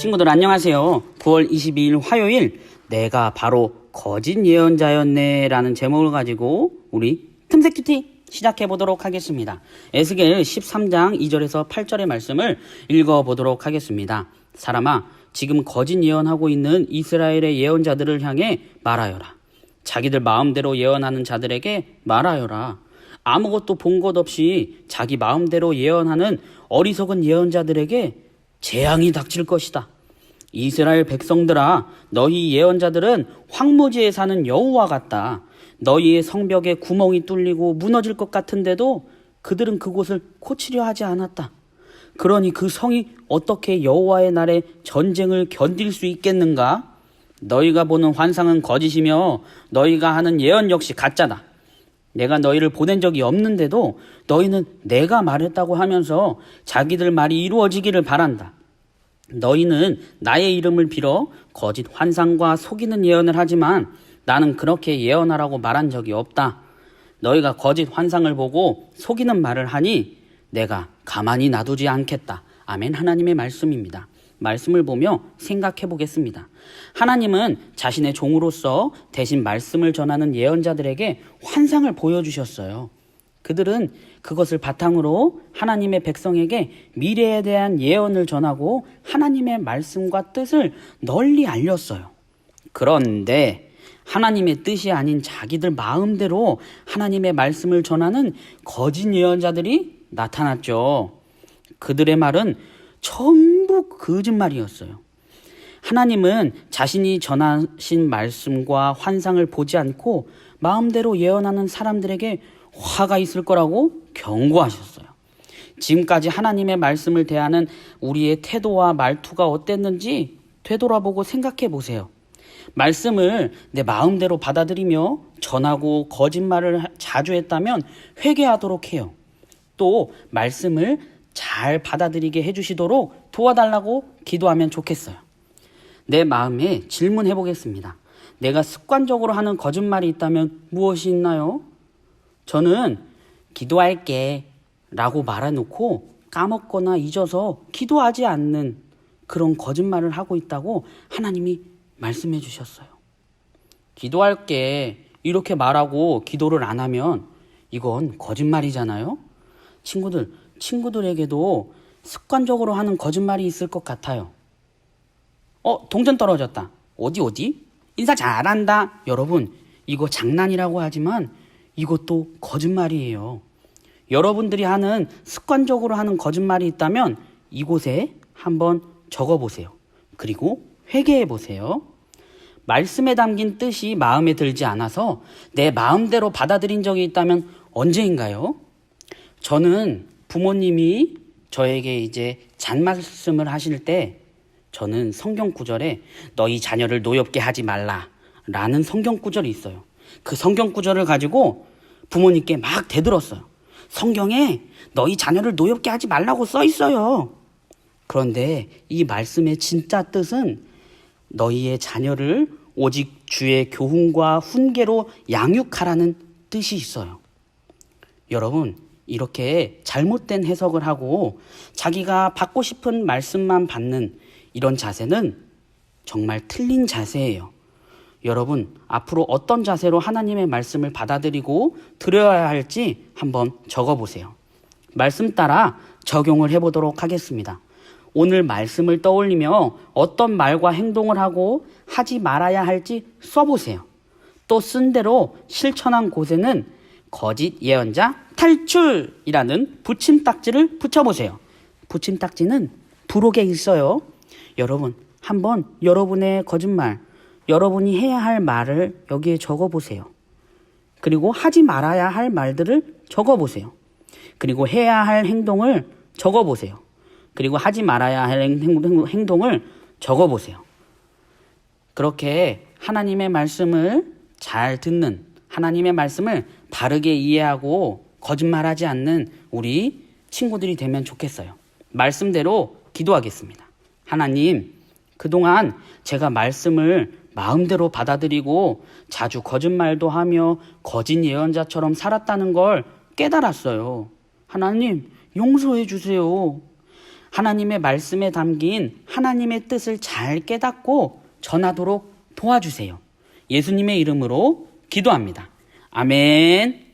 친구들 안녕하세요. 9월 22일 화요일 내가 바로 거짓 예언자였네 라는 제목을 가지고 우리 틈새 큐티 시작해 보도록 하겠습니다. 에스겔 13장 2절에서 8절의 말씀을 읽어 보도록 하겠습니다. 사람아, 지금 거짓 예언하고 있는 이스라엘의 예언자들을 향해 말하여라. 자기들 마음대로 예언하는 자들에게 말하여라. 아무것도 본 것 없이 자기 마음대로 예언하는 어리석은 예언자들에게 재앙이 닥칠 것이다. 이스라엘 백성들아, 너희 예언자들은 황무지에 사는 여우와 같다. 너희의 성벽에 구멍이 뚫리고 무너질 것 같은데도 그들은 그곳을 고치려 하지 않았다. 그러니 그 성이 어떻게 여호와의 날에 전쟁을 견딜 수 있겠는가? 너희가 보는 환상은 거짓이며 너희가 하는 예언 역시 가짜다. 내가 너희를 보낸 적이 없는데도 너희는 내가 말했다고 하면서 자기들 말이 이루어지기를 바란다. 너희는 나의 이름을 빌어 거짓 환상과 속이는 예언을 하지만 나는 그렇게 예언하라고 말한 적이 없다. 너희가 거짓 환상을 보고 속이는 말을 하니 내가 가만히 놔두지 않겠다. 아멘. 하나님의 말씀입니다. 말씀을 보며 생각해 보겠습니다. 하나님은 자신의 종으로서 대신 말씀을 전하는 예언자들에게 환상을 보여주셨어요. 그들은 그것을 바탕으로 하나님의 백성에게 미래에 대한 예언을 전하고 하나님의 말씀과 뜻을 널리 알렸어요. 그런데 하나님의 뜻이 아닌 자기들 마음대로 하나님의 말씀을 전하는 거짓 예언자들이 나타났죠. 그들의 말은 전부 거짓말이었어요. 하나님은 자신이 전하신 말씀과 환상을 보지 않고 마음대로 예언하는 사람들에게 화가 있을 거라고 경고하셨어요. 지금까지 하나님의 말씀을 대하는 우리의 태도와 말투가 어땠는지 되돌아보고 생각해 보세요. 말씀을 내 마음대로 받아들이며 전하고 거짓말을 자주 했다면 회개하도록 해요. 또 말씀을 잘 받아들이게 해주시도록 도와달라고 기도하면 좋겠어요. 내 마음에 질문해 보겠습니다. 내가 습관적으로 하는 거짓말이 있다면 무엇이 있나요? 저는 기도할게 라고 말해놓고 까먹거나 잊어서 기도하지 않는 그런 거짓말을 하고 있다고 하나님이 말씀해 주셨어요. 기도할게 이렇게 말하고 기도를 안 하면 이건 거짓말이잖아요. 친구들에게도 습관적으로 하는 거짓말이 있을 것 같아요. 동전 떨어졌다. 어디? 인사 잘한다. 여러분, 이거 장난이라고 하지만 이것도 거짓말이에요. 여러분들이 하는 습관적으로 하는 거짓말이 있다면 이곳에 한번 적어보세요. 그리고 회개해보세요. 말씀에 담긴 뜻이 마음에 들지 않아서 내 마음대로 받아들인 적이 있다면 언제인가요? 저는 부모님이 저에게 이제 잔말씀을 하실 때 저는 성경 구절에 너희 자녀를 노엽게 하지 말라 라는 성경 구절이 있어요. 그 성경 구절을 가지고 부모님께 막 대들었어요. 성경에 너희 자녀를 노엽게 하지 말라고 써 있어요. 그런데 이 말씀의 진짜 뜻은 너희의 자녀를 오직 주의 교훈과 훈계로 양육하라는 뜻이 있어요. 여러분, 이렇게 잘못된 해석을 하고 자기가 받고 싶은 말씀만 받는 이런 자세는 정말 틀린 자세예요. 여러분, 앞으로 어떤 자세로 하나님의 말씀을 받아들이고 들어야 할지 한번 적어보세요. 말씀 따라 적용을 해보도록 하겠습니다. 오늘 말씀을 떠올리며 어떤 말과 행동을 하고 하지 말아야 할지 써보세요. 또 쓴 대로 실천한 곳에는 거짓 예언자 탈출이라는 붙임딱지를 붙여보세요. 붙임딱지는 부록에 있어요. 여러분, 한번 여러분의 거짓말, 여러분이 해야 할 말을 여기에 적어보세요. 그리고 하지 말아야 할 말들을 적어보세요. 그리고 해야 할 행동을 적어보세요. 그리고 하지 말아야 할 행동을 적어보세요. 그렇게 하나님의 말씀을 잘 듣는, 하나님의 말씀을 바르게 이해하고 거짓말하지 않는 우리 친구들이 되면 좋겠어요. 말씀대로 기도하겠습니다. 하나님, 그동안 제가 말씀을 마음대로 받아들이고 자주 거짓말도 하며 거짓 예언자처럼 살았다는 걸 깨달았어요. 하나님, 용서해 주세요. 하나님의 말씀에 담긴 하나님의 뜻을 잘 깨닫고 전하도록 도와주세요. 예수님의 이름으로 기도합니다. 아멘.